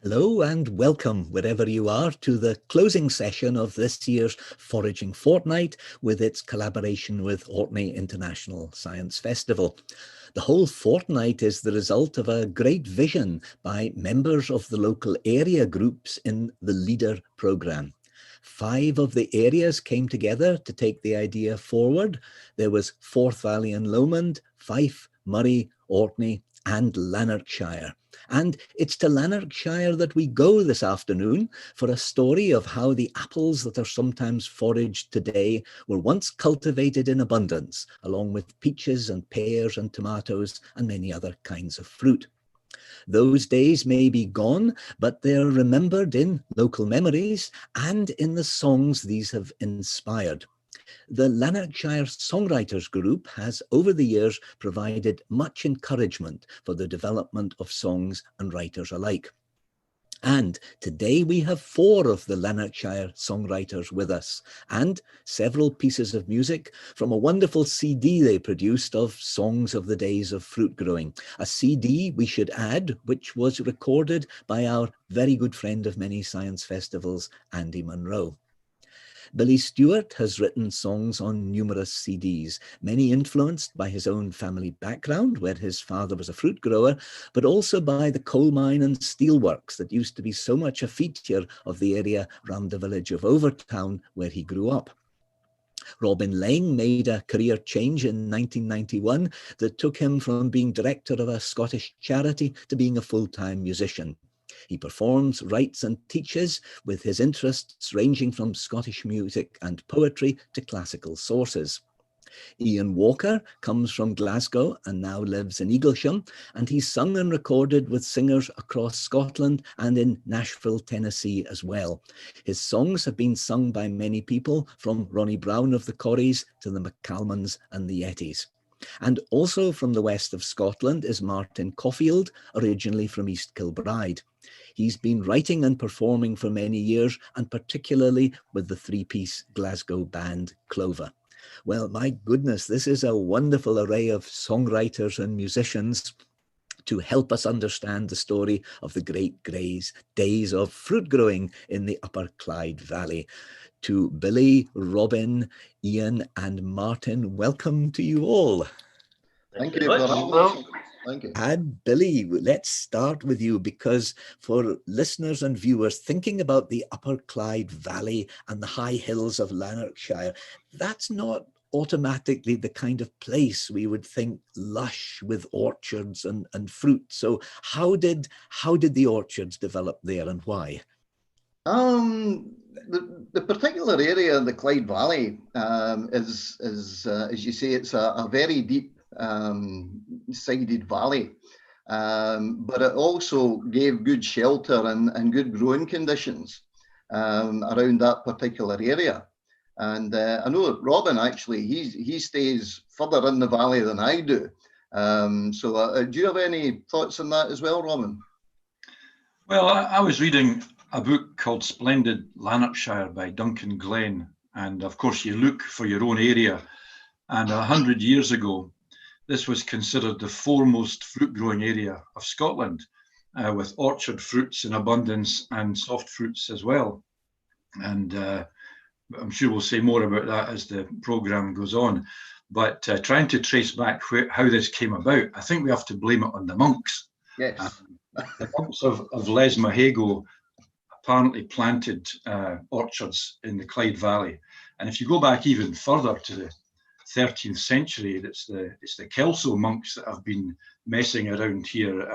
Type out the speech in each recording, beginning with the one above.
Hello and welcome, wherever you are, to the closing session of this year's Foraging Fortnight with its collaboration with Orkney International Science Festival. The whole fortnight is the result of a great vision by members of the local area groups in the LEADER programme. 5 of the areas came together to take the idea forward. There was Forth Valley and Lomond, Fife, Murray, Orkney and Lanarkshire. And it's to Lanarkshire that we go this afternoon for a story of how the apples that are sometimes foraged today were once cultivated in abundance, along with peaches and pears and tomatoes and many other kinds of fruit. Those days may be gone, but they're remembered in local memories and in the songs these have inspired. The Lanarkshire Songwriters group has over the years provided much encouragement for the development of songs and writers alike. And today we have 4 of the Lanarkshire songwriters with us and several pieces of music from a wonderful CD they produced of songs of the days of fruit growing. A CD, we should add, which was recorded by our very good friend of many science festivals, Andy Munro. Billy Stewart has written songs on numerous CDs, many influenced by his own family background, where his father was a fruit grower, but also by the coal mine and steelworks that used to be so much a feature of the area round the village of Overtown, where he grew up. Robin Lang made a career change in 1991 that took him from being director of a Scottish charity to being a full-time musician. He performs, writes and teaches, with his interests ranging from Scottish music and poetry to classical sources. Ian Walker comes from Glasgow and now lives in Eaglesham, and he's sung and recorded with singers across Scotland and in Nashville, Tennessee as well. His songs have been sung by many people, from Ronnie Brown of the Corries to the McCalmans and the Yetis. And also from the west of Scotland is Martin Coffield, originally from East Kilbride. He's been writing and performing for many years, and particularly with the 3-piece Glasgow band Clover. Well, my goodness, this is a wonderful array of songwriters and musicians to help us understand the story of the great days of fruit growing in the Upper Clyde Valley. To Billy, Robin, Ian and Martin, welcome to you all. Thank you for having us. Thank you. And Billy, let's start with you, because for listeners and viewers thinking about the Upper Clyde Valley and the high hills of Lanarkshire, that's not automatically the kind of place we would think lush with orchards and fruit. So how did the orchards develop there and why? The particular area in the Clyde Valley is as you say, it's a very deep sided valley, but it also gave good shelter and good growing conditions around that particular area. And I know that Robin, actually, he stays further in the valley than I do. So do you have any thoughts on that as well, Robin? Well, I was reading a book called Splendid Lanarkshire by Duncan Glen. And of course, you look for your own area. And 100 years ago, this was considered the foremost fruit growing area of Scotland, with orchard fruits in abundance and soft fruits as well. And I'm sure we'll say more about that as the programme goes on. But trying to trace back how this came about, I think we have to blame it on the monks. Yes. The monks of Lesmahago apparently planted orchards in the Clyde Valley. And if you go back even further to the 13th century, it's the Kelso monks that have been messing around here,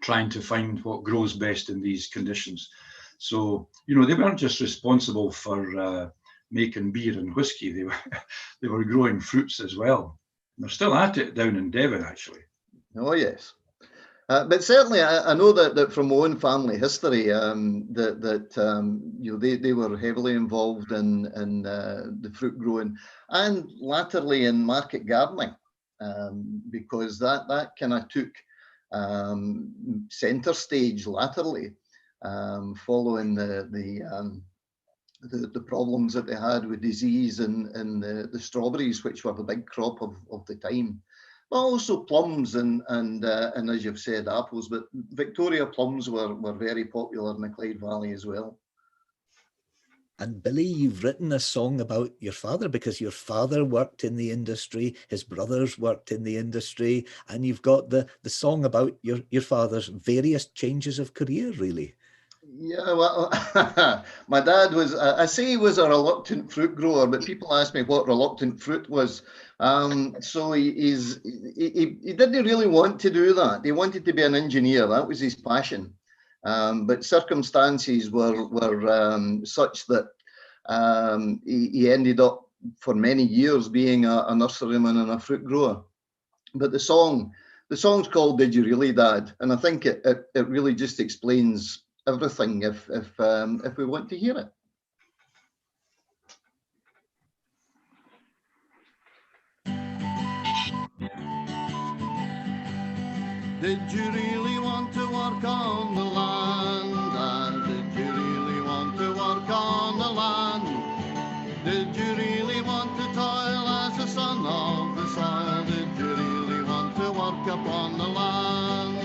trying to find what grows best in these conditions. So, you know, they weren't just responsible for making beer and whiskey, they were growing fruits as well. And they're still at it down in Devon, actually. Oh, yes. But certainly, I know that from my own family history, that you know, they were heavily involved in the fruit growing and latterly in market gardening, because that kind of took centre stage latterly, following the problems that they had with disease and the strawberries, which were the big crop of the time. Also plums and as you've said, apples, but Victoria plums were very popular in the Clyde Valley as well. And Billy, you've written a song about your father because your father worked in the industry, his brothers worked in the industry, and you've got the song about your father's various changes of career, really. Yeah, well, my dad was, I say he was a reluctant fruit grower, but people ask me what reluctant fruit was. So he didn't really want to do that. He wanted to be an engineer. That was his passion. But circumstances were such that he ended up for many years being a nurseryman and a fruit grower. But the song's called "Did You Really, Dad?" And I think it really just explains everything if we want to hear it. Did you really want to work on the land, Dad? Did you really want to work on the land? Did you really want to toil as a son of the soil? Did you really want to work upon the land?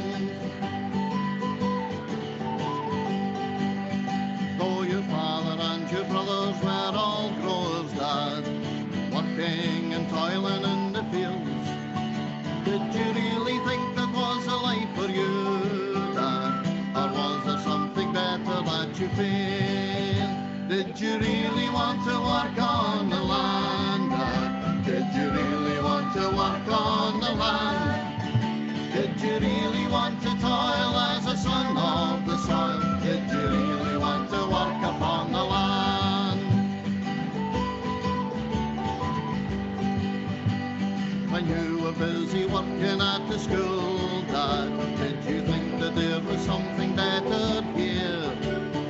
Though your father and your brothers were all growers, Dad, working and toiling in the fields, did you really think that was a life for you, Dad? Or was there something better that you feel? Did you really want to work on the land, Dad? Did you really want to work on the land? Did you really want to toil as a son of the soil? Did you really want to work upon the land? When you were busy working at the school, Dad, did you think that there was something better here?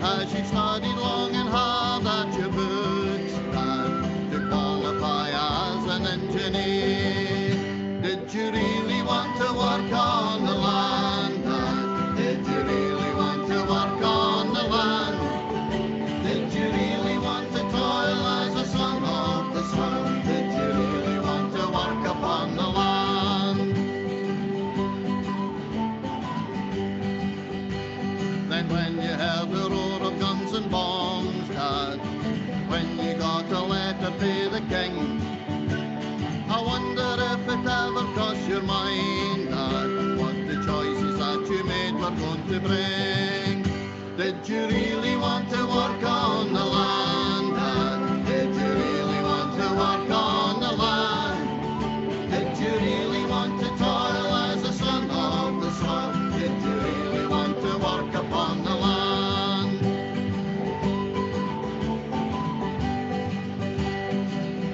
As you studied long and hard at your books, Dad, to qualify as an engineer, did you really want to work on the land, Dad? Did you really want to work on the land? Did you really want to toil as a son of the soil? Did you really want to work upon the land? Then when you heard the roar of guns and bombs, Dad, when you got a letter to the king, I wonder if it ever crossed your mind, Dad, what the choices that you made were going to bring. Did you really want to work on the land, Dad? Did you really want to work on the land? Did you really want to toil as a son of the soil? Did you really want to work upon the land?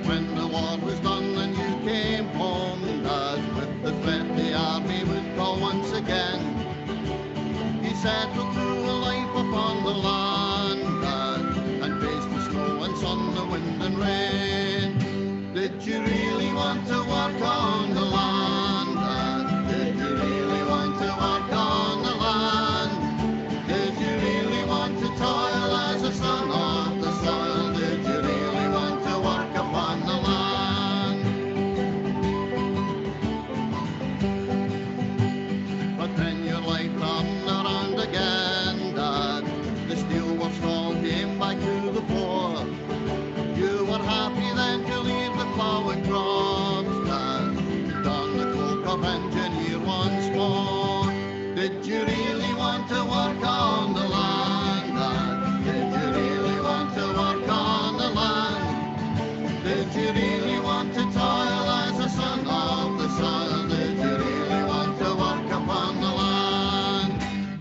When the war was done and you came home, Dad, with the threat the army would call once again, he settled through a life upon the land, Dad, and faced the snow and sun, the wind and rain. Did you really want to work on the land, Dad? Did you really want to work on the land? Did you really want to toil as a son of the soil? Did you really want to work upon the land? But then your life turned around again, Dad. The steel was all came back to the fore. You were happy then to leave the plough and crops, Dad, to don the cloak of engineer once more. Did you really want to work on the land, Dad? Did you really want to work on the land? Did you really want to toil as a son of the soil? Did you really want to work upon the land?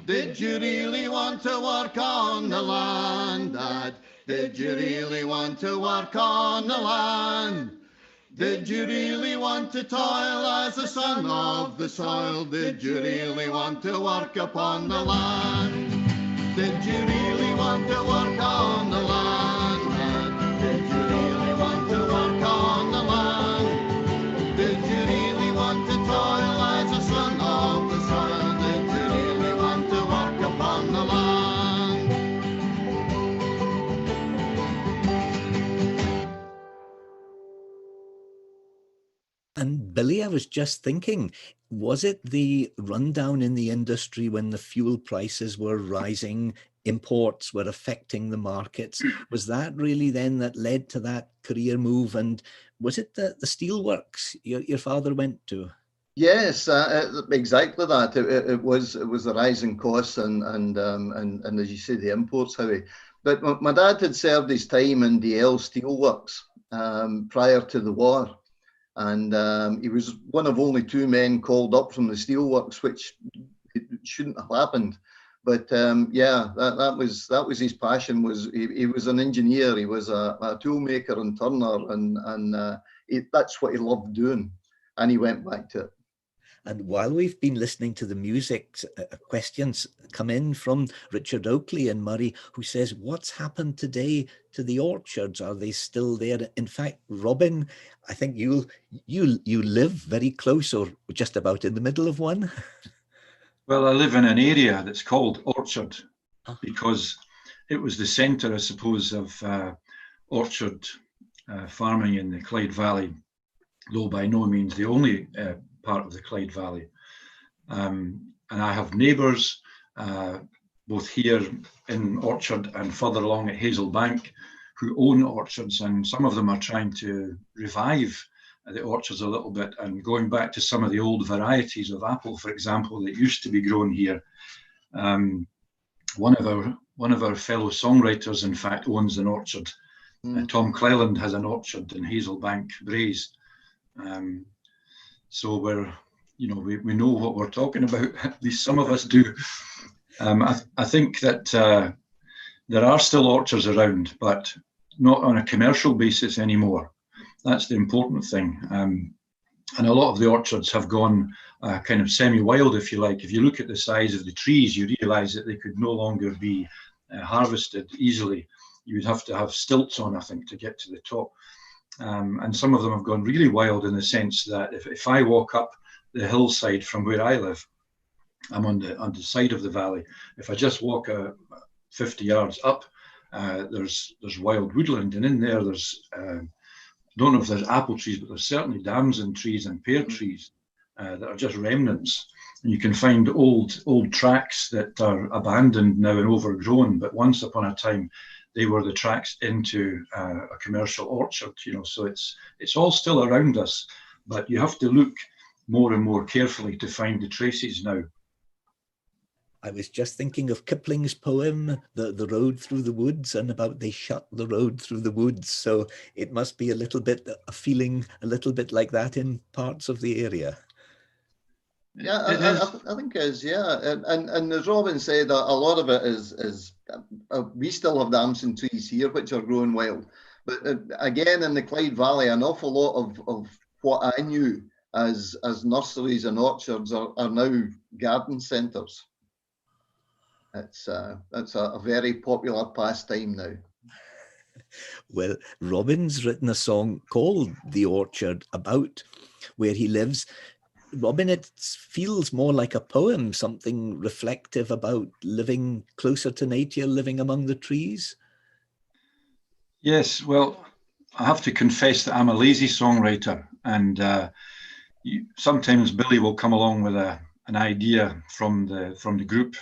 Did you really want to work on the land, Dad? Did you really want to work on the land? Did you really want to toil as a son of the soil? Did you really want to work upon the land? Did you really want to work on the land, Dad? Did you really want to work on the land? Did you really want to toil as a son of the soil? Did you really want to work upon the land? And Billy, I was just thinking, was it the rundown in the industry when the fuel prices were rising, imports were affecting the markets? Was that really then that led to that career move? And was it the steelworks your father went to? Yes, exactly that. It was the rising costs and as you say, the imports, Howie. But my dad had served his time in DL Steelworks prior to the war, and he was one of only two men called up from the steelworks, which shouldn't have happened. But yeah, that was his passion. He was an engineer. He was a tool maker and turner, and that's what he loved doing, and he went back to it. And while we've been listening to the music, questions come in from Richard Oakley in Murray, who says, what's happened today to the orchards? Are they still there? In fact, Robin, I think you live very close or just about in the middle of one. Well, I live in an area that's called Orchard because it was the centre, I suppose, of orchard farming in the Clyde Valley, though by no means the only part of the Clyde Valley. And I have neighbours, both here in Orchard and further along at Hazel Bank, who own orchards, and some of them are trying to revive the orchards a little bit and going back to some of the old varieties of apple, for example, that used to be grown here. One of our fellow songwriters, in fact, owns an orchard. Tom Cleland has an orchard in Hazel Bank, Braes. So we know what we're talking about. At least some of us do. I think that there are still orchards around, but not on a commercial basis anymore. That's the important thing. And a lot of the orchards have gone kind of semi-wild, if you like. If you look at the size of the trees, you realise that they could no longer be harvested easily. You would have to have stilts on, I think, to get to the top. And some of them have gone really wild in the sense that if I walk up the hillside from where I live, I'm on the side of the valley. If I just walk 50 yards up, there's wild woodland, and in there's I don't know if there's apple trees, but there's certainly damson trees and pear trees that are just remnants. And you can find old tracks that are abandoned now and overgrown, but once upon a time they were the tracks into a commercial orchard, so it's all still around us, but you have to look more and more carefully to find the traces now. I was just thinking of Kipling's poem, the road through the woods, and about they shut the road through the woods. So it must be a feeling a little bit like that in parts of the area. Yeah, I think it is, yeah. And as Robin said, a lot of it is we still have damson trees here, which are growing wild. But again, in the Clyde Valley, an awful lot of what I knew as nurseries and orchards are now garden centres. That's a very popular pastime now. Well, Robin's written a song called The Orchard about where he lives. Robin, it feels more like a poem, something reflective about living closer to nature, living among the trees. Yes, well, I have to confess that I'm a lazy songwriter, and sometimes Billy will come along with an idea from the group,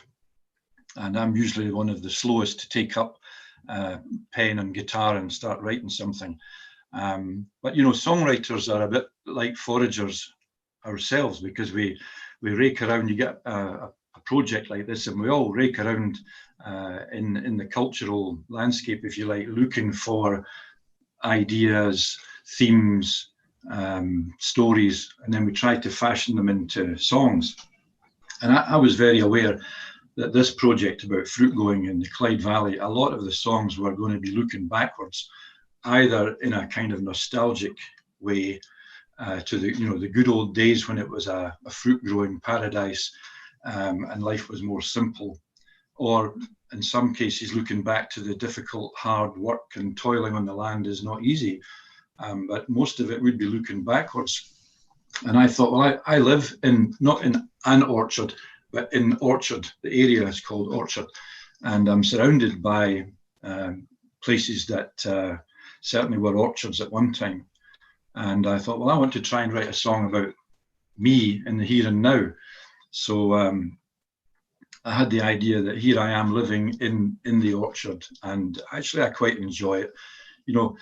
and I'm usually one of the slowest to take up pen and guitar and start writing something. But songwriters are a bit like foragers ourselves, because we rake around. You get a project like this, and we all rake around in the cultural landscape, if you like, looking for ideas, themes, stories, and then we try to fashion them into songs. And I was very aware that this project about fruit growing in the Clyde Valley, a lot of the songs were going to be looking backwards, either in a kind of nostalgic way to the good old days when it was a fruit growing paradise and life was more simple, or in some cases looking back to the difficult hard work and toiling on the land is not easy, but most of it would be looking backwards. And I thought, well, I live not in an orchard, but in Orchard. The area is called Orchard, and I'm surrounded by places that certainly were orchards at one time. And I thought, well, I want to try and write a song about me in the here and now. So I had the idea that here I am living in the orchard, and actually I quite enjoy it. You know,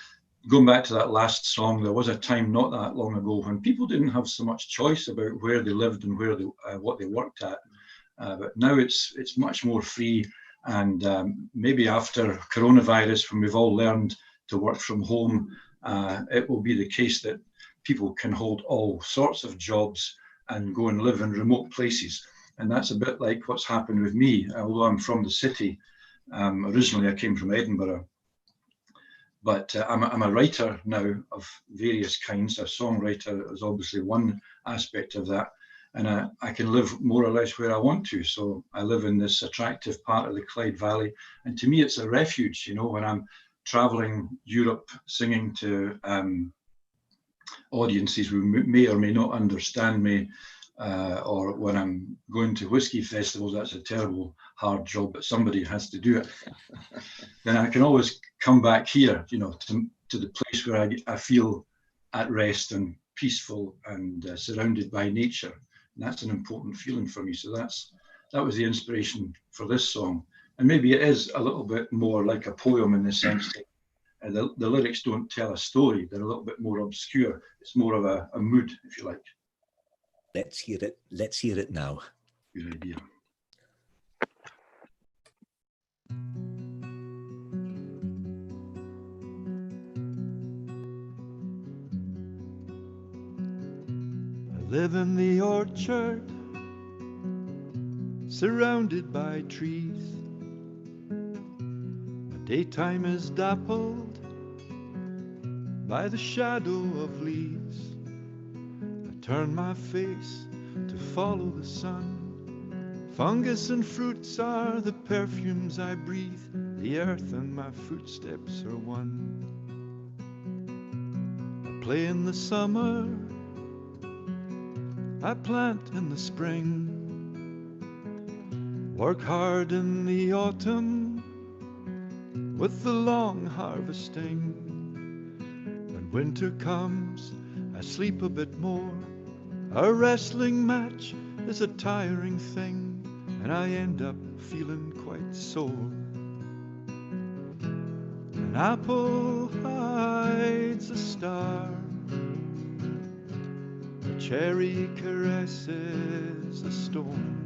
going back to that last song, there was a time not that long ago when people didn't have so much choice about where they lived and where they, what they worked at. But now it's much more free, and maybe after coronavirus, when we've all learned to work from home, it will be the case that people can hold all sorts of jobs and go and live in remote places. And that's a bit like what's happened with me. Although I'm from the city, originally I came from Edinburgh, but I'm a writer now of various kinds. A songwriter is obviously one aspect of that. And I can live more or less where I want to. So I live in this attractive part of the Clyde Valley. And to me, it's a refuge, you know, when I'm traveling Europe, singing to audiences who may or may not understand me, or when I'm going to whiskey festivals. That's a terrible, hard job, but somebody has to do it. Then I can always come back here, you know, to the place where I feel at rest and peaceful and surrounded by nature. And that's an important feeling for me. So that was the inspiration for this song. And maybe it is a little bit more like a poem in the sense that the lyrics don't tell a story. They're a little bit more obscure. It's more of a mood, if you like. Let's hear it. Let's hear it now. Good idea. I live in the orchard, surrounded by trees. The daytime is dappled by the shadow of leaves. I turn my face to follow the sun. Fungus and fruits are the perfumes I breathe. The earth and my footsteps are one. I play in the summer, I plant in the spring, work hard in the autumn with the long harvesting. When winter comes, I sleep a bit more. A wrestling match is a tiring thing, and I end up feeling quite sore. An apple hides a star, a cherry caresses a stone,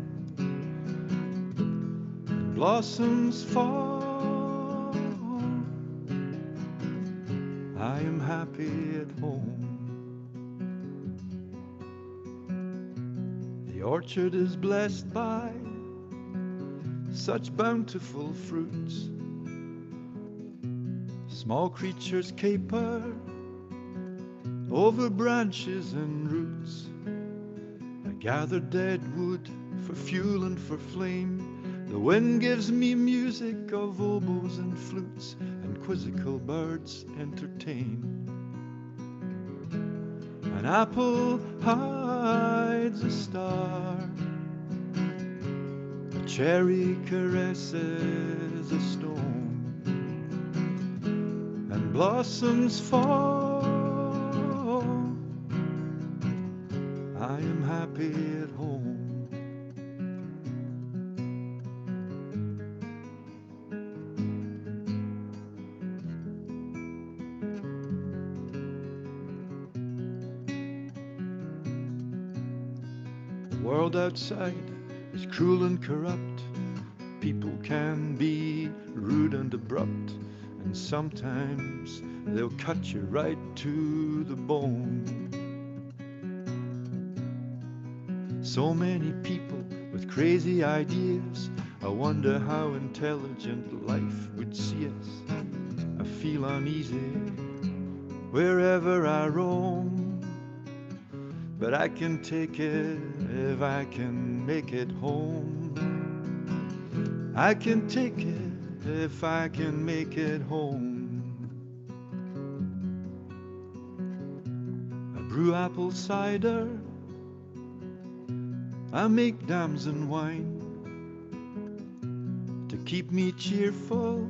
and blossoms fall. I am happy at home. The orchard is blessed by such bountiful fruits. Small creatures caper over branches and roots. I gather dead wood for fuel and for flame. The wind gives me music of oboes and flutes, and quizzical birds entertain. An apple hides a star, a cherry caresses a stone, and blossoms fall. I am happy at home. The world outside is cruel and corrupt. People can be rude and abrupt, and sometimes they'll cut you right to the bone. So many people with crazy ideas. I wonder how intelligent life would see us. I feel uneasy wherever I roam, but I can take it if I can make it home. I can take it if I can make it home. I brew apple cider, I make dams and wine to keep me cheerful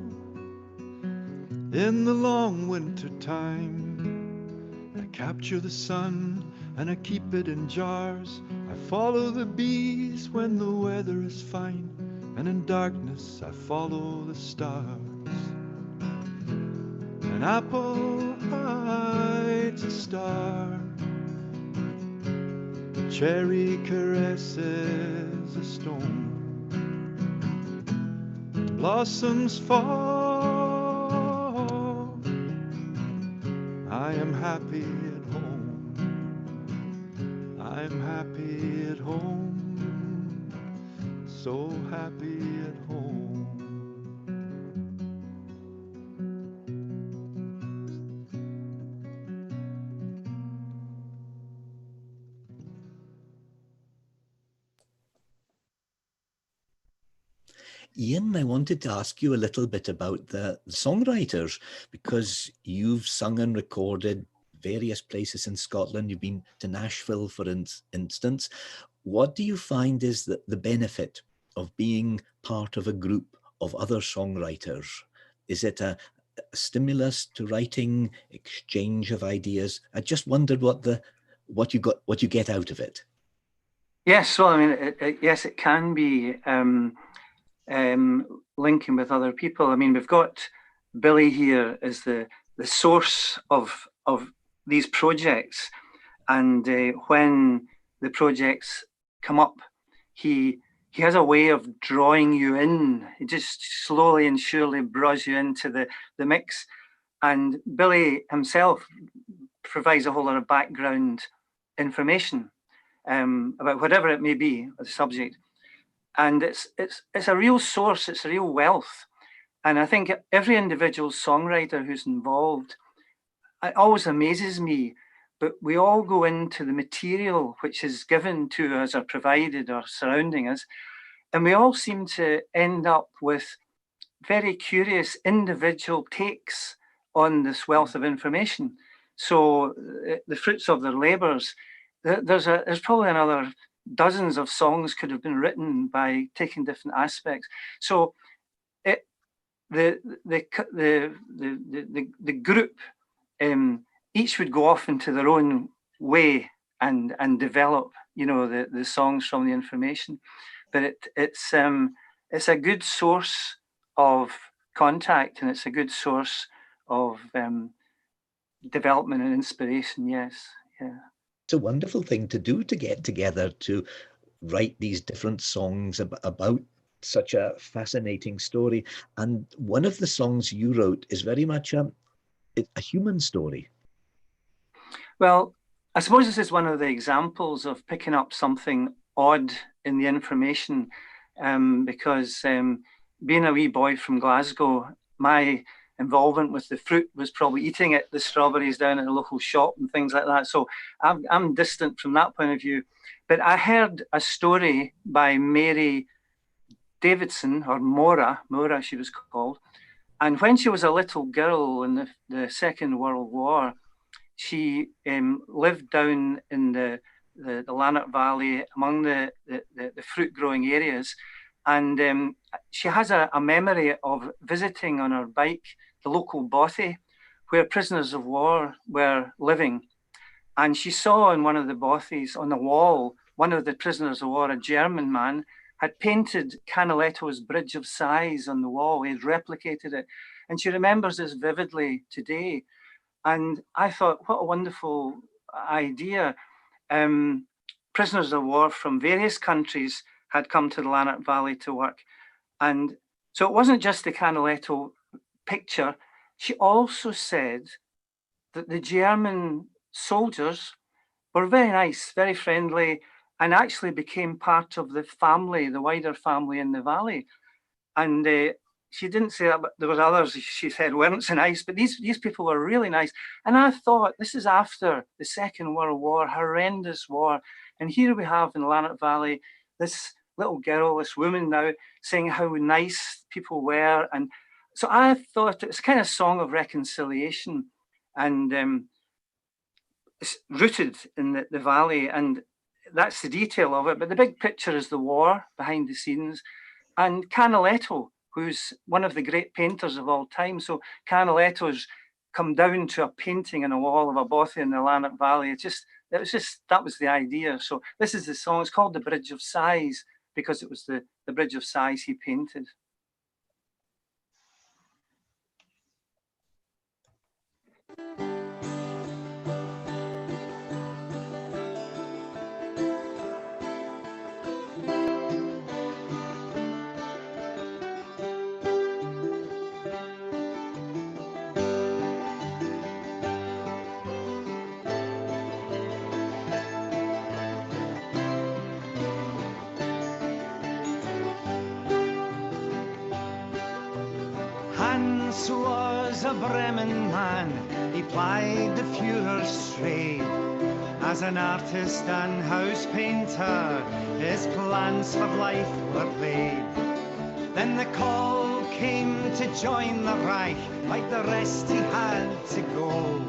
in the long winter time. I capture the sun and I keep it in jars. I follow the bees when the weather is fine, and in darkness I follow the stars. An apple hides a star, a cherry caresses a stone, blossoms fall. I am happy at home. I'm happy at home. So happy at home. Ian, I wanted to ask you a little bit about the songwriters, because you've sung and recorded various places in Scotland. You've been to Nashville, for instance. What do you find is the benefit of being part of a group of other songwriters? Is it a stimulus to writing, exchange of ideas? I just wondered what you get out of it. Yes, well, I mean, yes, it can be linking with other people. I mean, we've got Billy here as the source of these projects, and when the projects come up, he has a way of drawing you in. He just slowly and surely draws you into the mix. And Billy himself provides a whole lot of background information about whatever it may be, the subject. And it's a real source, it's a real wealth. And I think every individual songwriter who's involved, it always amazes me, but we all go into the material which is given to us or provided or surrounding us, and we all seem to end up with very curious individual takes on this wealth of information. So the fruits of their labours, there's probably another dozens of songs could have been written by taking different aspects. So the group each would go off into their own way and develop, you know, the songs from the information. But it's a good source of contact, and it's a good source of development and inspiration. Yes, yeah. It's a wonderful thing to do, to get together to write these different songs about such a fascinating story. And one of the songs you wrote is very much a human story. Well, I suppose this is one of the examples of picking up something odd in the information, because being a wee boy from Glasgow, my involvement with the fruit was probably eating it, the strawberries down at the local shop and things like that. So I'm distant from that point of view. But I heard a story by Mary Davidson, or Mora she was called. And when she was a little girl in the Second World War, she lived down in the Lanarkshire Valley among the fruit growing areas. And she has a memory of visiting on her bike the local bothy where prisoners of war were living. And she saw in one of the bothies on the wall, one of the prisoners of war, a German man, had painted Canaletto's Bridge of Sighs on the wall. He had replicated it. And she remembers this vividly today. And I thought, what a wonderful idea. Prisoners of war from various countries had come to the Lanarkshire Valley to work. And so it wasn't just the Canaletto picture. She also said that the German soldiers were very nice, very friendly, and actually became part of the family, the wider family in the valley. And she didn't say that, but there was others she said weren't so nice, but these people were really nice. And I thought, this is after the Second World War, horrendous war. And here we have in the Lanarkshire Valley, this little girl, this woman now, saying how nice people were. And so I thought it's kind of song of reconciliation, and it's rooted in the valley, and that's the detail of it. But the big picture is the war behind the scenes, and Canaletto, who's one of the great painters of all time. So Canaletto's come down to a painting on a wall of a bothy in the Lanarkshire Valley. That was the idea. So this is the song. It's called The Bridge of Sighs because it was the Bridge of Sighs he painted. Hans was a Bremen man, he plied the Führer's trade. As an artist and house painter, his plans for life were laid. Then the call came to join the Reich, like the rest he had to go.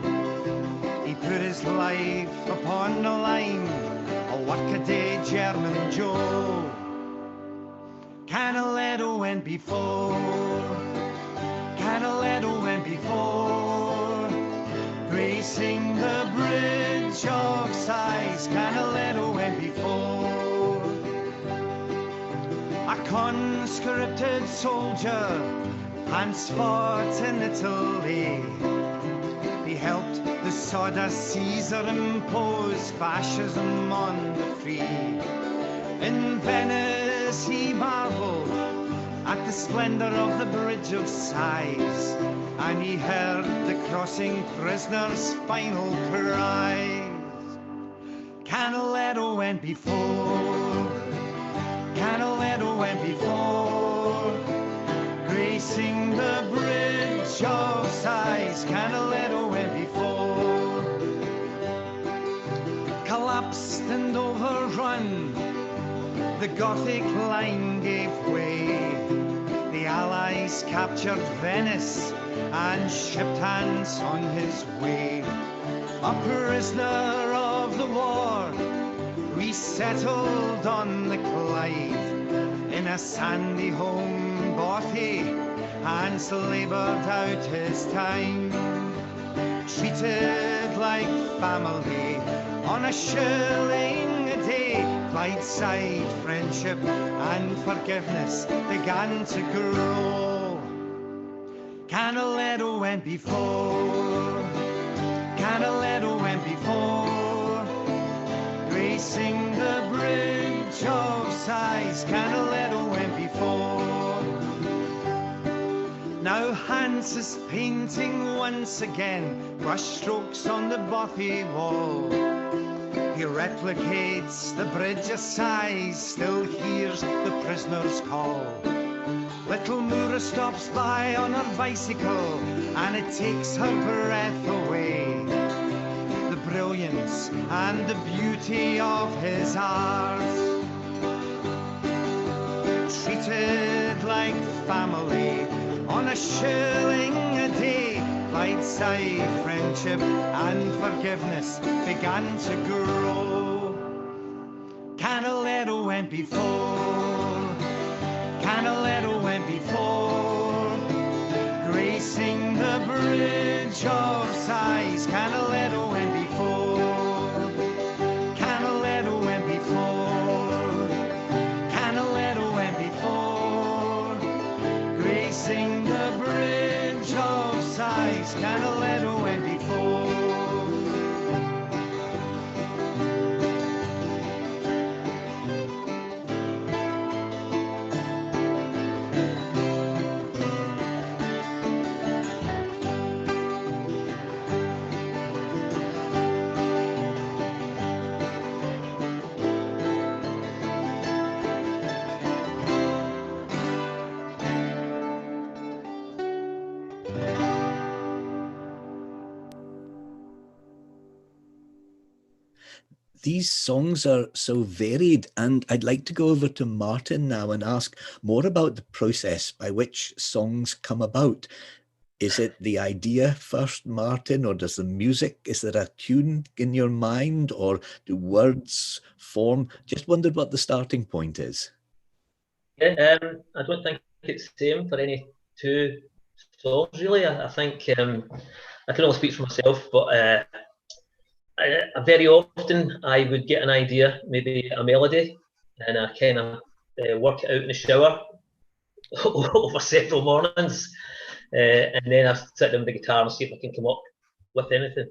He put his life upon the line, a workaday German Joe. Canaletto went before, Canaletto went before, gracing the bridge of sighs. Canaletto went before. A conscripted soldier, Hans fought in Italy. He helped the sawdust Caesar impose fascism on the free. In Venice he marveled at the splendor of the Bridge of Sighs, and he heard the crossing prisoner's final cries. Canaletto went before, Canaletto went before, gracing the Bridge of Sighs. Canaletto went before. Collapsed and overrun, the Gothic line gave way. The Allies captured Venice and shipped Hans on his way. A prisoner of the war, we settled on the Clyde. In a sandy home bothy, Hans laboured out his time. Treated like family on a shilling a day, Clydeside friendship and forgiveness began to grow. Canaletto went before, Canaletto went before, gracing the Bridge of Sighs. Canaletto went before. Now Hans is painting once again, brushstrokes on the bothy wall. He replicates the Bridge of Sighs, still hears the prisoner's call. Little Moora stops by on her bicycle, and it takes her breath away. The brilliance and the beauty of his art, treated like family on a shilling a day. Clydeside friendship and forgiveness began to grow. Canaletto went before, Canaletto went before, gracing the Bridge of Sighs. Canaletto went before, Canaletto went before, Canaletto went before, gracing the Bridge of Sighs. Canaletto went before. These songs are so varied, and I'd like to go over to Martin now and ask more about the process by which songs come about. Is it the idea first, Martin, or does the music, is there a tune in your mind, or do words form? Just wondered what the starting point is. Yeah, I don't think it's the same for any two songs, really. I think I can only speak for myself, but very often I would get an idea, maybe a melody, and I kind of work it out in the shower over several mornings, and then I sit down with the guitar and see if I can come up with anything.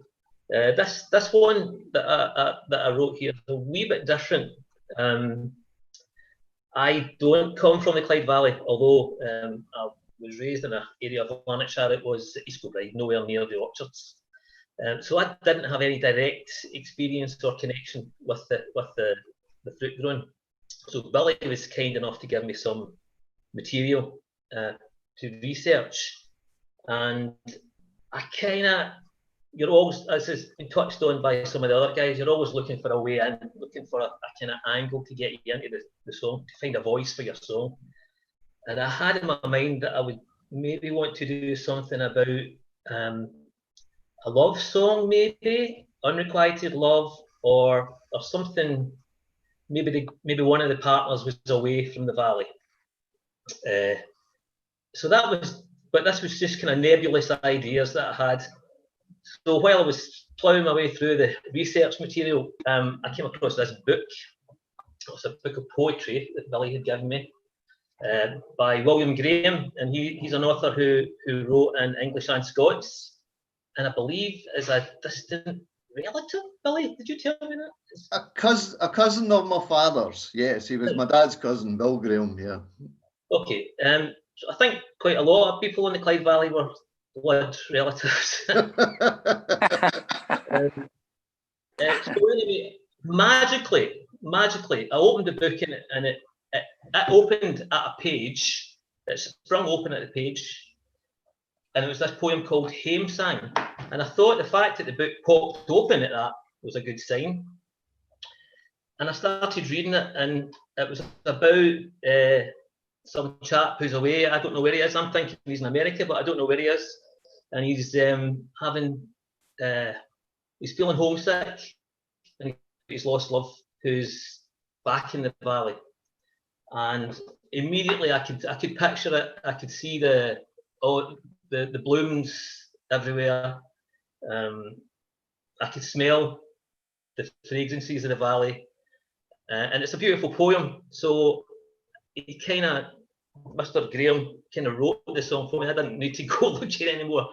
This one that I wrote here is a wee bit different. I don't come from the Clyde Valley, although I was raised in an area of Lanarkshire. It was East Kilbride, nowhere near the orchards. So I didn't have any direct experience or connection with the fruit growing. So Billy was kind enough to give me some material to research, and I kind of, you're always, as has been touched on by some of the other guys, you're always looking for a way in, looking for a kind of angle to get you into the song, to find a voice for your song. And I had in my mind that I would maybe want to do something about a love song, maybe unrequited love, or something. Maybe one of the partners was away from the valley. So that was, but this was just kind of nebulous ideas that I had. So while I was ploughing my way through the research material, I came across this book. It was a book of poetry that Billy had given me by William Graham, and he's an author who wrote in English and Scots, and I believe is a distant relative. Billy, did you tell me that? A cousin of my father's. Yes, he was my dad's cousin, Bill Graham. Yeah. Okay. So I think quite a lot of people in the Clyde Valley were blood relatives. So anyway, magically, I opened the book and it opened at a page. It sprung open at the page, and it was this poem called Hame Sang. And I thought the fact that the book popped open at that was a good sign. And I started reading it, and it was about some chap who's away. I don't know where he is. I'm thinking he's in America, but I don't know where he is. And he's he's feeling homesick, and he's lost love, who's back in the valley. And immediately I could picture it. I could see the blooms everywhere. I could smell the fragrances of the valley, and it's a beautiful poem. So he Mr. Graham kind of wrote the song for me. I didn't need to go look at it anymore.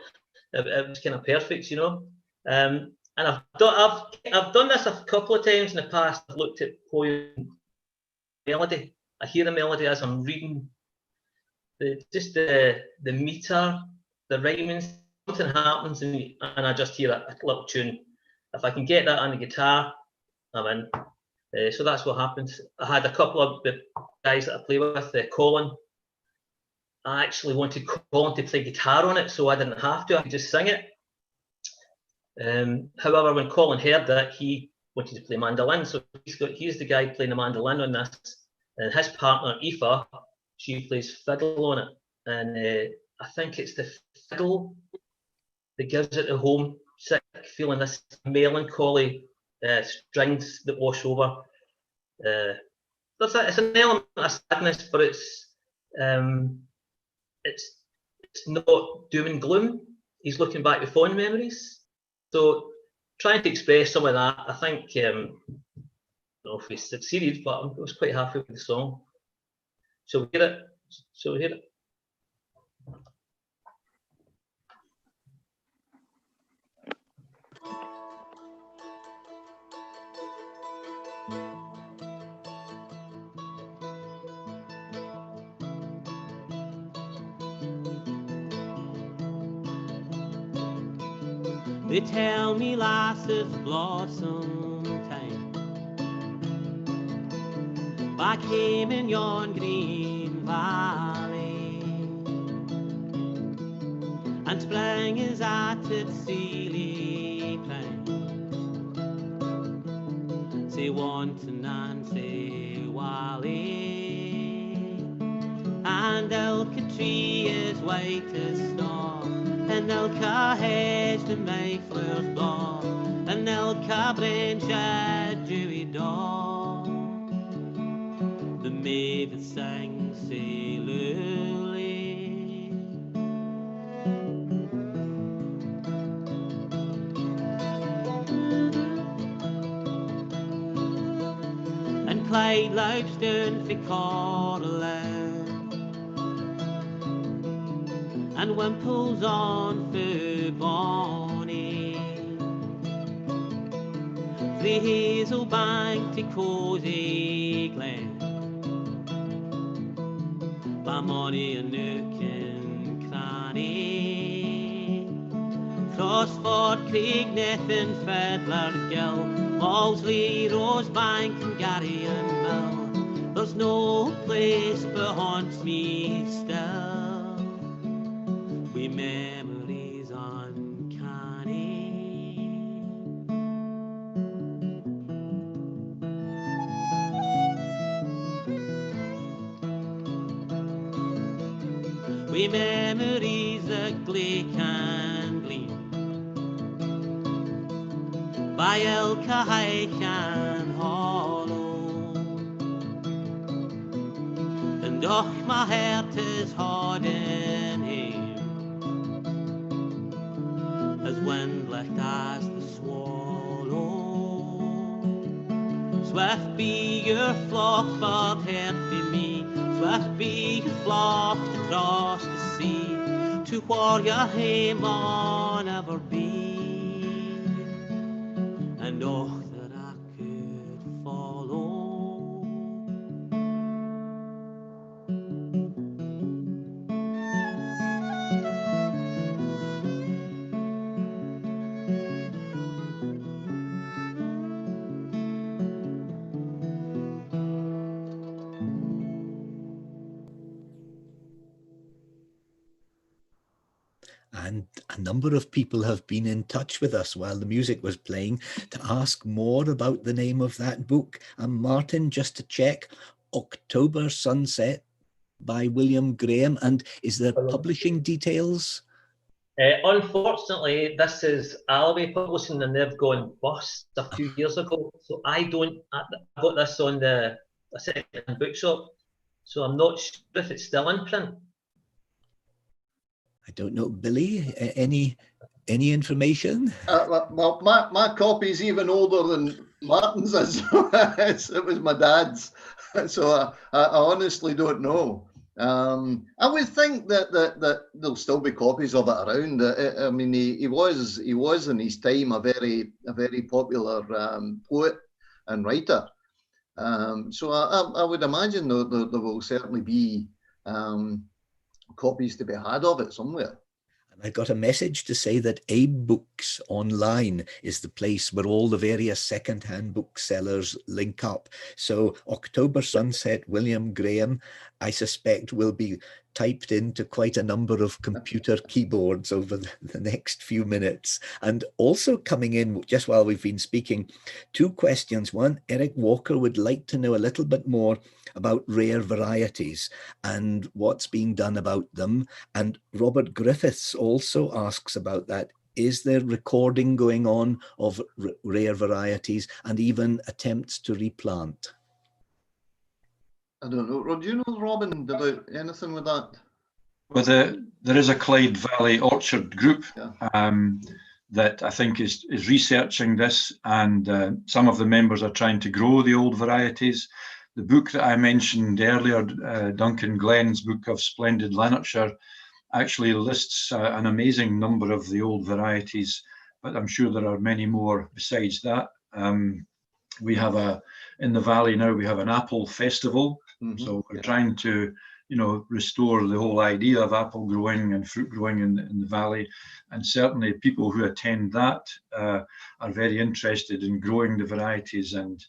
It was kind of perfect, you know. And I've done this a couple of times in the past. I've looked at poem melody. I hear the melody as I'm reading. The meter, the rhyming, something happens and I just hear a little tune. If I can get that on the guitar, I'm in. So that's what happened. I had a couple of the guys that I play with, Colin. I actually wanted Colin to play guitar on it, so I didn't have to. I could just sing it. However, when Colin heard that, he wanted to play mandolin, so he's the guy playing the mandolin on this, and his partner Aoife, she plays fiddle on it, and I think it's the fiddle that gives it the homesick feeling, this melancholy strings that wash over. It's an element of sadness, but it's not doom and gloom. He's looking back with fond memories. So trying to express some of that, I think, I don't know if we succeeded, but I was quite happy with the song. Shall we hear it? They tell me life is blossom time back home in yon green valley, and spring is at its seely prime. Say wanton and say wally, and elk tree is white as snow, and elka hedge the mayflower's blaw, and elka branch a dewy daw. The maid that sang say lulie, wide life's down for Coralline, and Wimple's on for Bonnie, frae Hazel Bank to Cozy Glen, by Money and Nook and Cranny, Crossford, Craigneth and Fiddler Gill, Mauldsley, Rosebank and Gary and Mill. There's no place but haunts me still, wi' memories uncanny. Wi' memories that glake and gleam, by Ilka Hike and Hollow, and och my heart is hard in him, as windlicht as the swallow. Swift be your flock, but heart be me, swift be your flock across the sea, to where your hame maun ever be. And oh, that I could follow. And a number of people have been in touch with us while the music was playing to ask more about the name of that book. And Martin, just to check, October Sunset by William Graham. And is there publishing details? Unfortunately, this is Alloway Publishing, and they've gone bust a few years ago. So I got this on the second bookshop, so I'm not sure if it's still in print. I don't know, Billy, any information? Well, my copy's even older than Martin's is. It was my dad's, so I honestly don't know. I would think that there'll still be copies of it around. I mean, he was in his time a very popular poet and writer. So I would imagine there will certainly be copies to be had of it somewhere. I got a message to say that Abe Books Online is the place where all the various second-hand booksellers link up. So October Sunset, William Graham, I suspect will be typed into quite a number of computer keyboards over the next few minutes. And also coming in, just while we've been speaking, two questions. One, Eric Walker would like to know a little bit more about rare varieties and what's being done about them. And Robert Griffiths also asks about that. Is there recording going on of rare varieties and even attempts to replant? I don't know. Do you know, Robin, about anything with that? Well, there is a Clyde Valley orchard group that I think is researching this, and some of the members are trying to grow the old varieties. The book that I mentioned earlier, Duncan Glenn's book of Splendid Lanarkshire, actually lists an amazing number of the old varieties, but I'm sure there are many more besides that. We have in the valley now, we have an apple festival. So we're trying to, restore the whole idea of apple growing and fruit growing in the valley. And certainly people who attend that are very interested in growing the varieties and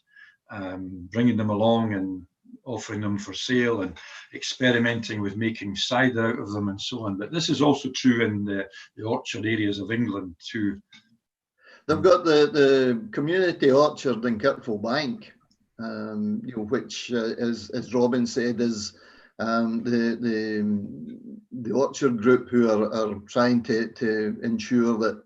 bringing them along and offering them for sale and experimenting with making cider out of them and so on. But this is also true in the orchard areas of England too. They've got the community orchard in Coffield Bank, which, as Robin said, is the orchard group who are trying to ensure that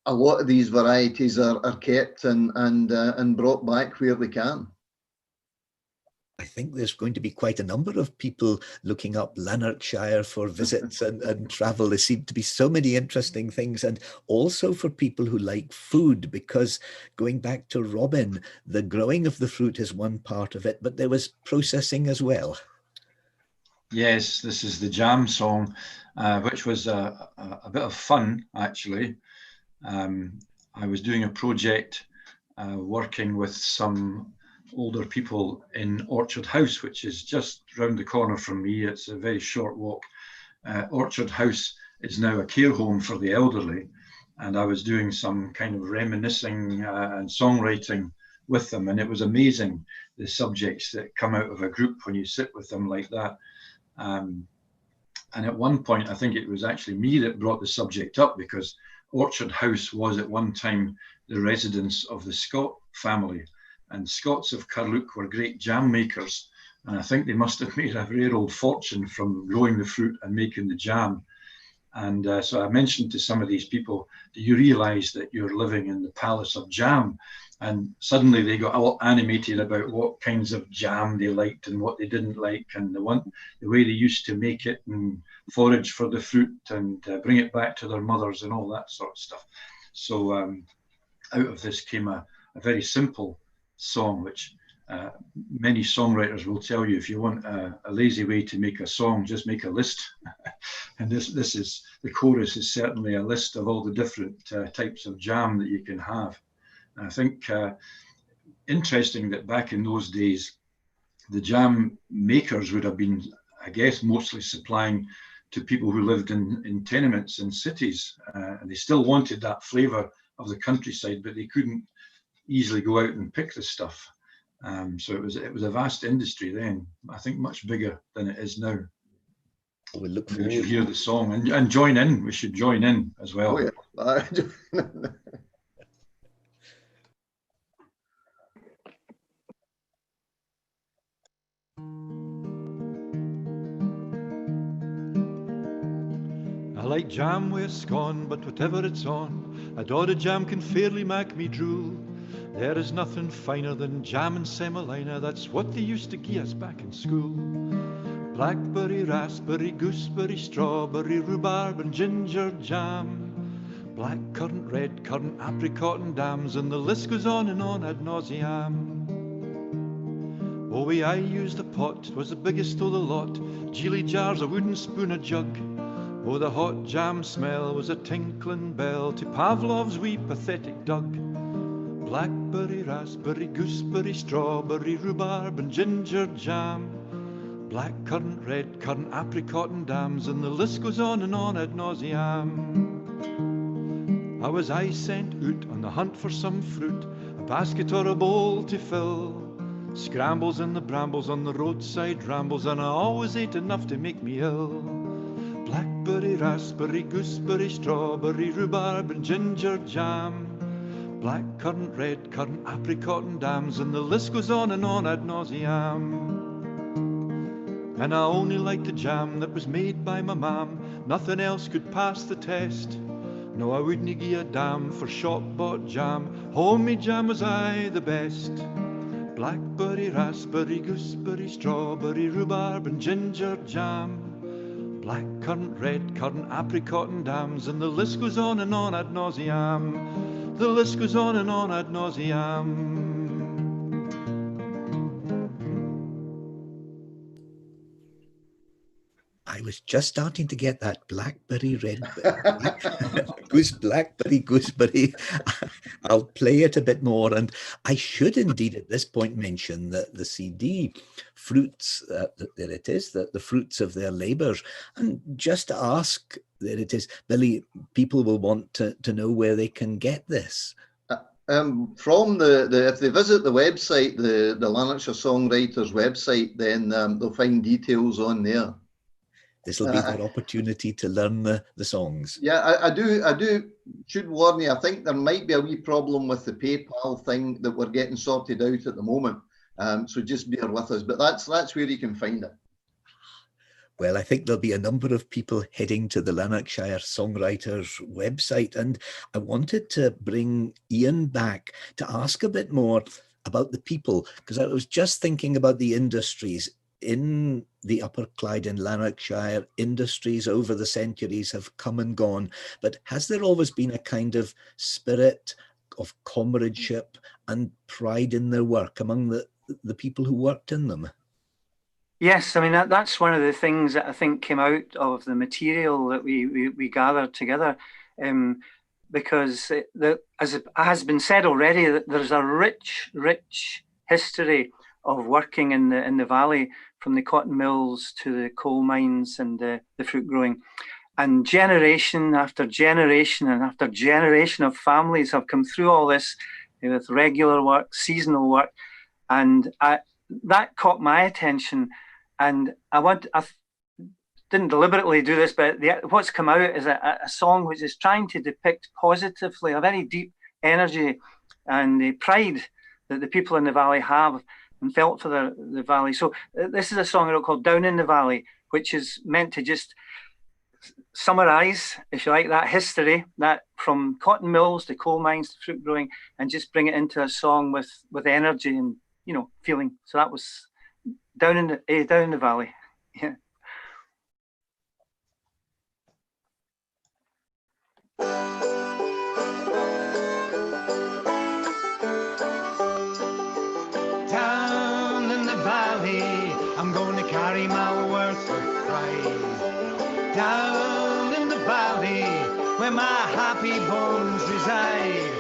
a lot of these varieties are kept and brought back where they can. I think there's going to be quite a number of people looking up Lanarkshire for visits and travel. There seem to be so many interesting things, and also for people who like food, because going back to Robin, the growing of the fruit is one part of it, but there was processing as well. Yes, this is the jam song, which was a bit of fun, actually. I was doing a project working with some older people in Orchard House, which is just round the corner from me. It's a very short walk. Orchard House is now a care home for the elderly, and I was doing some kind of reminiscing and songwriting with them, and it was amazing, the subjects that come out of a group when you sit with them like that. And at one point, I think it was actually me that brought the subject up, because Orchard House was at one time the residence of the Scott family, and Scots of Carluke were great jam makers, and I think they must have made a rare old fortune from growing the fruit and making the jam. And so I mentioned to some of these people, do you realise that you're living in the Palace of Jam? And suddenly they got all animated about what kinds of jam they liked and what they didn't like, and the way they used to make it and forage for the fruit and bring it back to their mothers and all that sort of stuff. So out of this came a very simple song, which many songwriters will tell you, if you want a lazy way to make a song, just make a list. And this is, the chorus is certainly a list of all the different types of jam that you can have. And I think interesting that back in those days, the jam makers would have been, I guess, mostly supplying to people who lived in tenements in cities, and they still wanted that flavour of the countryside, but they couldn't easily go out and pick the stuff. So it was a vast industry then. I think much bigger than it is now. We look forward. We should hear the song and join in. We should join in as well. Oh, yeah. I like jam with scone, but whatever it's on, a dod of jam can fairly make me drool. There is nothing finer than jam and semolina, that's what they used to gie us back in school. Blackberry, raspberry, gooseberry, strawberry, rhubarb and ginger jam. Black currant, red currant, apricot and dams, and the list goes on and on ad nauseam. Oh, I used a pot, 'twas the biggest o' the lot, geely jars, a wooden spoon, a jug. Oh, the hot jam smell was a tinkling bell to Pavlov's wee pathetic Doug. Blackberry, raspberry, gooseberry, strawberry, rhubarb and ginger jam. Black currant, red currant, apricot and dams, and the list goes on and on ad nauseam. I was sent out on the hunt for some fruit, a basket or a bowl to fill. Scrambles in the brambles on the roadside rambles, and I always ate enough to make me ill. Blackberry, raspberry, gooseberry, strawberry, rhubarb and ginger jam. Black currant, red currant, apricot and dams, and the list goes on and on ad nauseam. And I only liked the jam that was made by my mam, nothing else could pass the test. No, I wouldn't gie a damn for shop-bought jam, homemade jam was the best. Blackberry, raspberry, gooseberry, strawberry, rhubarb and ginger jam. Black currant, red currant, apricot and dams, and the list goes on and on ad nauseam. The list goes on and on ad nauseam. I was just starting to get that blackberry, blackberry, gooseberry. I'll play it a bit more, and I should indeed at this point mention that the CD fruits, there it is, the fruits of their labours, and just to ask, there it is, Billy, people will want to know where they can get this. From if they visit the website, the Lanarkshire Songwriters website, then they'll find details on there. This will be their opportunity to learn the songs. Yeah, I do should warn you, I think there might be a wee problem with the PayPal thing that we're getting sorted out at the moment. So just bear with us, but that's where you can find it. Well, I think there'll be a number of people heading to the Lanarkshire Songwriters website, and I wanted to bring Ian back to ask a bit more about the people, because I was just thinking about the industries in the Upper Clyde and Lanarkshire. Industries over the centuries have come and gone, but has there always been a kind of spirit of comradeship and pride in their work among the people who worked in them? Yes, I mean that's one of the things that I think came out of the material that we gathered together, because as it has been said already, there's a rich history of working in the valley, from the cotton mills to the coal mines and the fruit growing, and generation after generation and after generation of families have come through all this with regular work, seasonal work, and that caught my attention. And I didn't deliberately do this, but what's come out is a song which is trying to depict positively a very deep energy and the pride that the people in the valley have and felt for the valley. So this is a song I wrote called Down in the Valley, which is meant to just summarize, if you like, that history, that from cotton mills to coal mines to fruit growing, and just bring it into a song with energy and, you know, feeling. So that was down in the valley. Yeah. Down in the valley, I'm going to carry my worth with pride. Down in the valley, where my happy bones reside,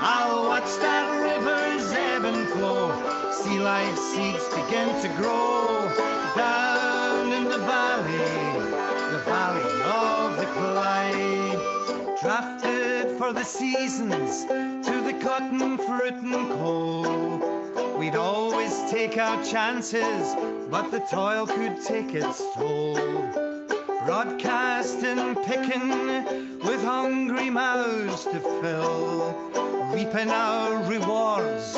I'll watch that river's ebb and flow, see life seeds begin to grow. Down in the valley of the Clyde, drafted for the seasons to the cotton, fruit and coal. We'd always take our chances, but the toil could take its toll. Broadcasting, picking, with hungry mouths to fill, reaping our rewards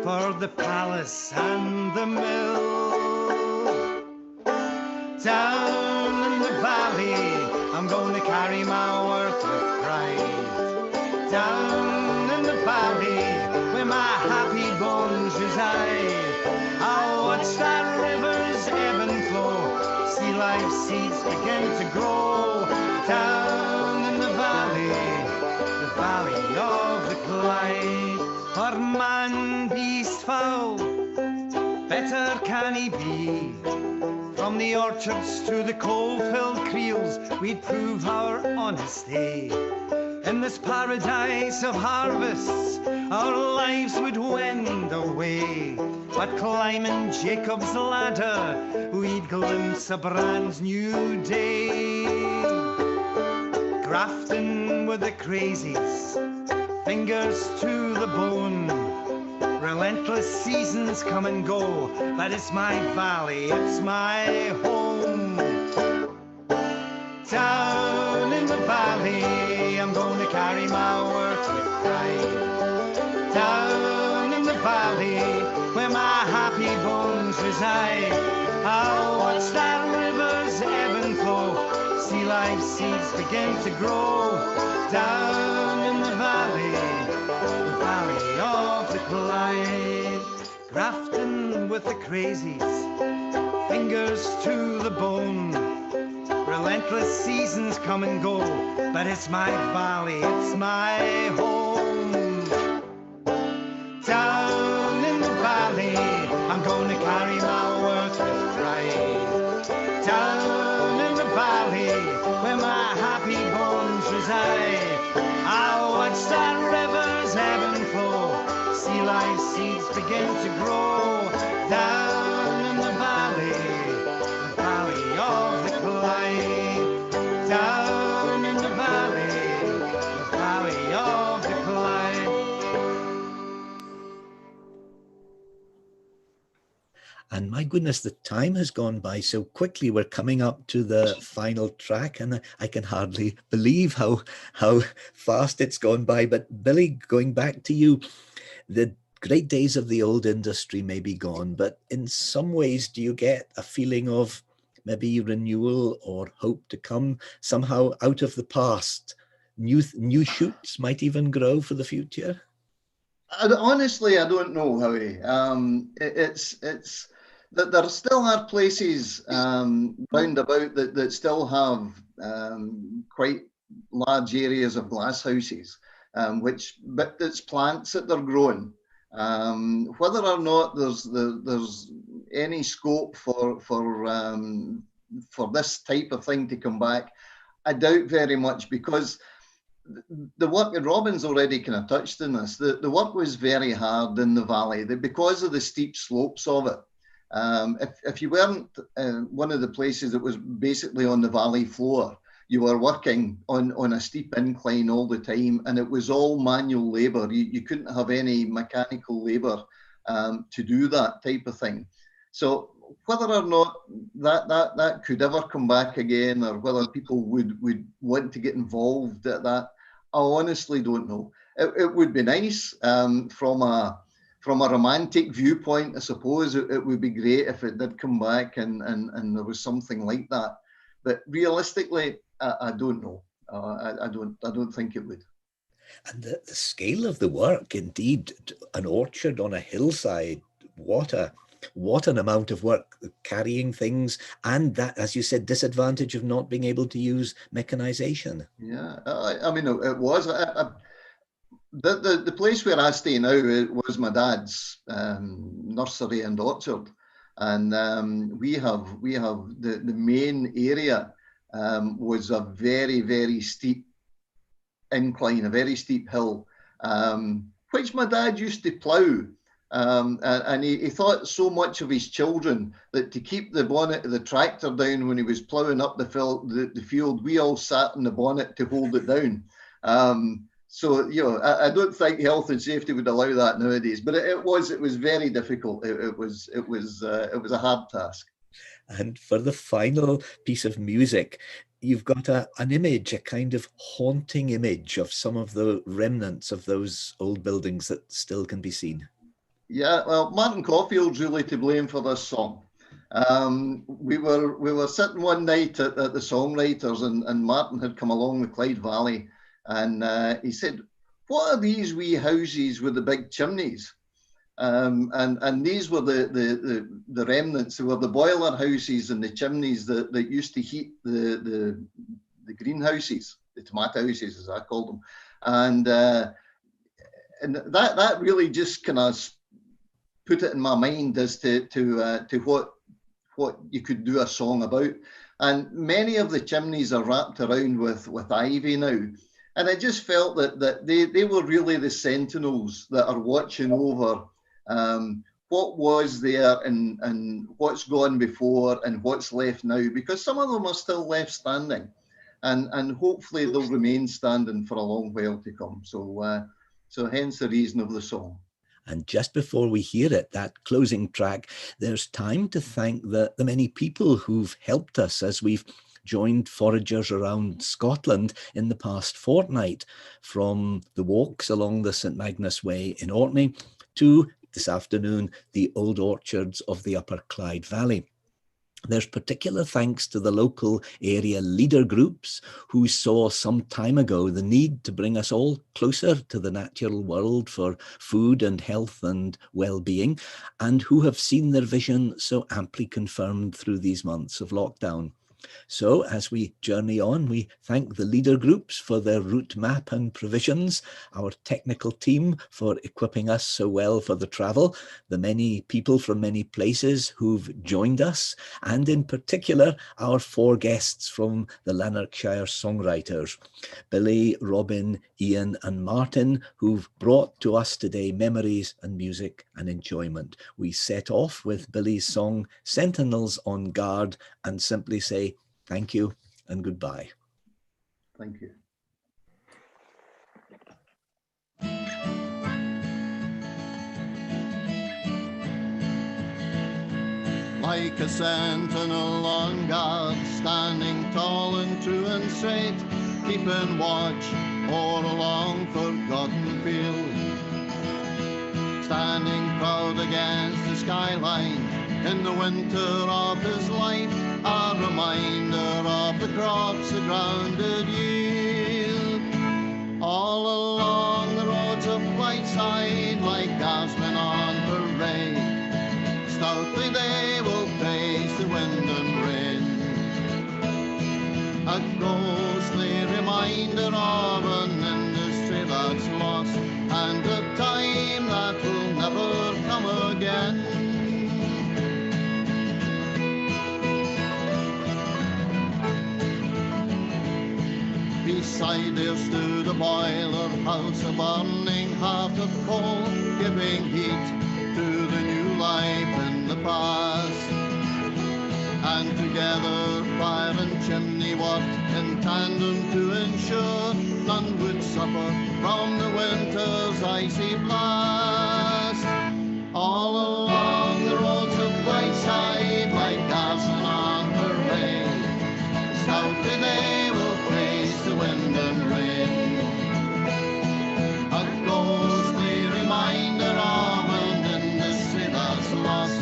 for the palace and the mill. Down in the valley, I'm going to carry my worth with pride. Down in the valley, where my happy bones reside, I'll watch that river's ebb and flow, see life seeds begin to grow. Down in the valley of the Clyde. For man, beast, fowl, better can he be. From the orchards to the coal-filled creels, we'd prove our honesty. In this paradise of harvests, our lives would wend away. But climbing Jacob's ladder, we'd glimpse a brand new day. Grafting with the crazies, fingers to the bone. Relentless seasons come and go, but it's my valley, it's my home. Down in the valley, I'm going to carry my work with pride. Down in the valley, where my happy bones reside, I'll watch that river's ebb and flow, see life seeds begin to grow. Down in the valley of the Clyde, grafting with the crazies, fingers to the bone. Relentless seasons come and go, but it's my valley, it's my home. Down in the valley, I'm going to carry my worth with pride. Down in the valley, where my happy bones reside, I'll watch that river's ebb and flow, see life seeds begin to grow. Down in the valley of the Clyde. Down in the valley of the Clyde. And my goodness, the time has gone by so quickly. We're coming up to the final track, and I can hardly believe how fast it's gone by. But Billy, going back to you, the great days of the old industry may be gone, but in some ways, do you get a feeling of maybe renewal or hope to come somehow out of the past? New shoots might even grow for the future? Honestly, I don't know, Howie. It's that there still are places round about that still have quite large areas of glass houses, but it's plants that they're growing. Whether or not there's any scope for this type of thing to come back, I doubt very much, because the work, and Robin's already kind of touched on this, the work was very hard in the valley because of the steep slopes of it. If you weren't one of the places that was basically on the valley floor, you were working on a steep incline all the time, and it was all manual labour. You couldn't have any mechanical labour to do that type of thing. So whether or not that could ever come back again, or whether people would want to get involved at that, I honestly don't know. It would be nice from a romantic viewpoint, I suppose. It would be great if it did come back and there was something like that. But realistically, I don't know. I don't think it would. And the scale of the work, indeed, an orchard on a hillside, what an amount of work, carrying things, and that, as you said, disadvantage of not being able to use mechanization. Yeah, I mean, it was. The place where I stay now was my dad's nursery and orchard, and we have the main area was a very, very steep incline, a very steep hill, which my dad used to plough. And he thought so much of his children that to keep the bonnet of the tractor down when he was ploughing up the field, we all sat in the bonnet to hold it down. So, you know, I don't think health and safety would allow that nowadays, but it was very difficult. It was a hard task. And for the final piece of music, you've got an image, a kind of haunting image of some of the remnants of those old buildings that still can be seen. Yeah, well, Martin Caufield's really to blame for this song. We were sitting one night at the Songwriters, and Martin had come along the Clyde Valley, and he said, "What are these wee houses with the big chimneys?" And these were the remnants. They were the boiler houses and the chimneys that used to heat the greenhouses, the tomato houses as I called them, and that really just kind of put it in my mind as to what you could do a song about. And many of the chimneys are wrapped around with ivy now. And I just felt that they were really the sentinels that are watching over what was there and what's gone before and what's left now, because some of them are still left standing, and hopefully they'll remain standing for a long while to come. So hence the reason of the song. And just before we hear it, that closing track, there's time to thank the many people who've helped us as we've joined foragers around Scotland in the past fortnight, from the walks along the St Magnus Way in Orkney to, this afternoon, the old orchards of the Upper Clyde Valley. There's particular thanks to the local area leader groups who saw some time ago the need to bring us all closer to the natural world for food and health and well-being, and who have seen their vision so amply confirmed through these months of lockdown. So as we journey on, we thank the leader groups for their route map and provisions, our technical team for equipping us so well for the travel, the many people from many places who've joined us, and in particular, our 4 guests from the Lanarkshire Songwriters, Billy, Robin, Ian and Martin, who've brought to us today memories and music and enjoyment. We set off with Billy's song, Sentinels on Guard, and simply say, thank you and goodbye. Thank you. Like a sentinel on guard, standing tall and true and straight, keeping watch o'er a long forgotten field. Standing proud against the skyline in the winter of his life, a reminder of the crops the ground did yield. All along the roads of life Clydeside like guardsmen on parade. Stoutly they will face the wind and rain. A ghostly reminder of an industry that's lost, and a time that will never come again. Beside there stood a boiler house, a burning heart of coal, giving heat to the new life in the past. And together fire and chimney worked in tandem to ensure none would suffer from the winter's icy blast. All along the roads of Clydeside, like guardsmen on parade, stoutly they will face the wind and rain. A ghostly reminder of an industry that's lost,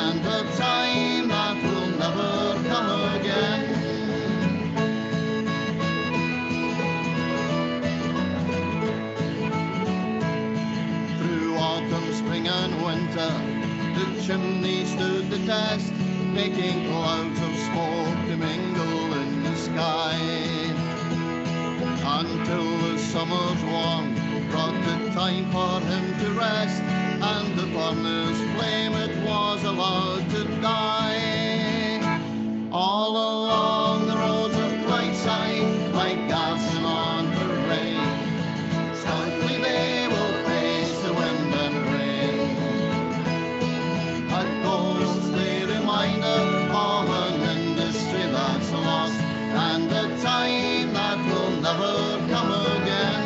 and a time that will never come again. Through autumn, spring and winter, the chimney stood the test, making clouds of smoke to mingle in the sky, until the summer's warmth brought the time for him to rest, and the furnace flame it was allowed to die. All along the roads of Clydeside, like guardsmen on parade, stoutly they will face the wind and rain. A ghostly reminder of an industry that's lost, and a time that will never come again.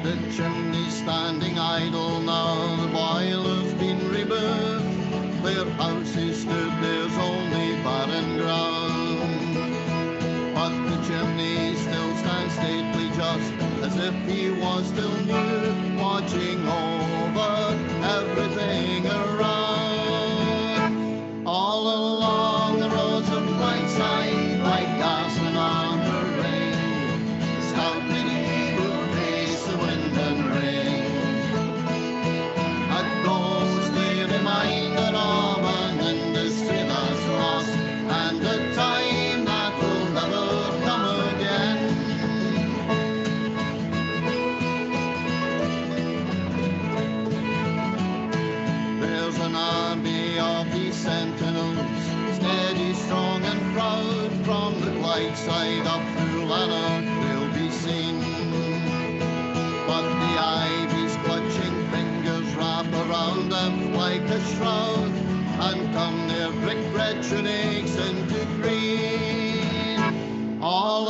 The chimney's standing idle now, the boiler's been removed. Where houses stood, there's only barren ground, but the chimney still stands stately, just as if he was still new, watching over everything around. All along the roads of Clydeside, like guardsmen on parade, stoutly he will face the wind and rain. A ghostly reminder of an industry that's lost, and a time that will never come again. There's an army of these sentinels, steady, strong and proud, from the Clydeside up through Lanark they'll be seen. But the ivy's clutching fingers wrap around them like a shroud, and turn their brick red tunics into green. All